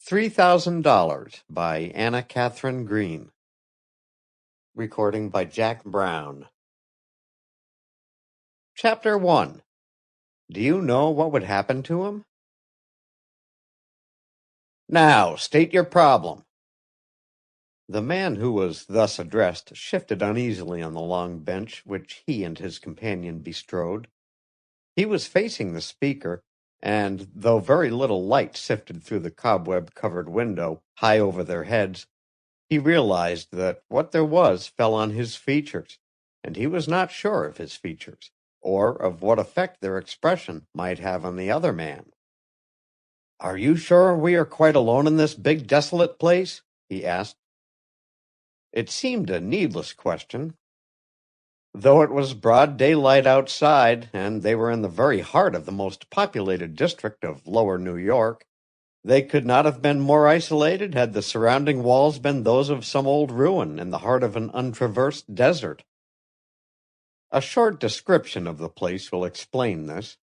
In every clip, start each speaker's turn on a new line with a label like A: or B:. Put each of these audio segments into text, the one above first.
A: $3,000 by Anna Katharine Green. Recording by Jack Brown. Chapter 1. Do you know what would happen to him? Now, state your problem. The man who was thus addressed shifted uneasily on the long bench which he and his companion bestrode. He was facing the speaker, and though very little light sifted through the cobweb-covered window high over their heads, he realized that what there was fell on his features, and he was not sure of his features, or of what effect their expression might have on the other man. "Are you sure we are quite alone in this big desolate place?" he asked. It seemed a needless question. Though it was broad daylight outside, and they were in the very heart of the most populated district of lower New York, they could not have been more isolated had the surrounding walls been those of some old ruin in the heart of an untraversed desert. A short description of the place will explain this.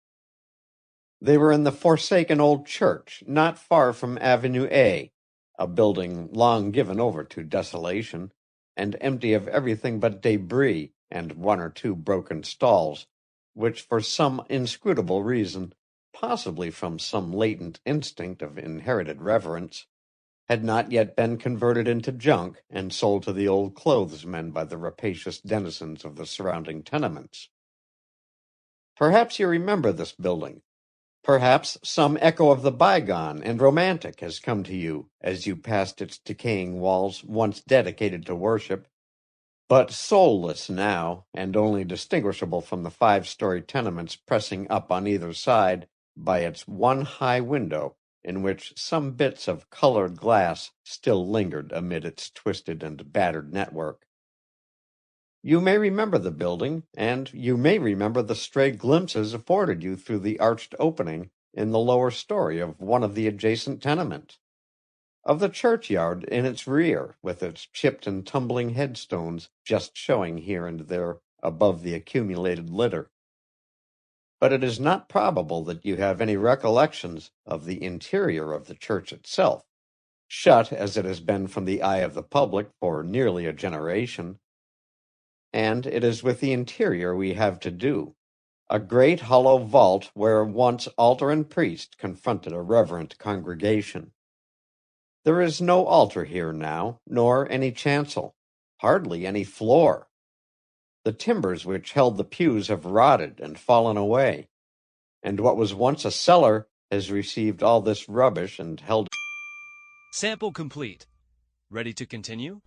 A: They were in the forsaken old church, not far from Avenue A, a building long given over to desolation, and empty of everything but debris and one or two broken stalls, which for some inscrutable reason, possibly from some latent instinct of inherited reverence, had not yet been converted into junk and sold to the old clothesmen by the rapacious denizens of the surrounding tenements. Perhaps you remember this building. Perhaps some echo of the bygone and romantic has come to you as you passed its decaying walls once dedicated to worship, but soulless now, and only distinguishable from the 5-story tenements pressing up on either side by its one high window in which some bits of colored glass still lingered amid its twisted and battered network. You may remember the building, and you may remember the stray glimpses afforded you through the arched opening in the lower story of one of the adjacent tenements, of the churchyard in its rear, with its chipped and tumbling headstones just showing here and there above the accumulated litter. But it is not probable that you have any recollections of the interior of the church itself, shut as it has been from the eye of the public for nearly a generation. And it is with the interior we have to do, a great hollow vault where once altar and priest confronted a reverent congregation. There is no altar here now, nor any chancel, hardly any floor. The timbers which held the pews have rotted and fallen away, and what was once a cellar has received all this rubbish and held.
B: Sample complete. Ready to continue?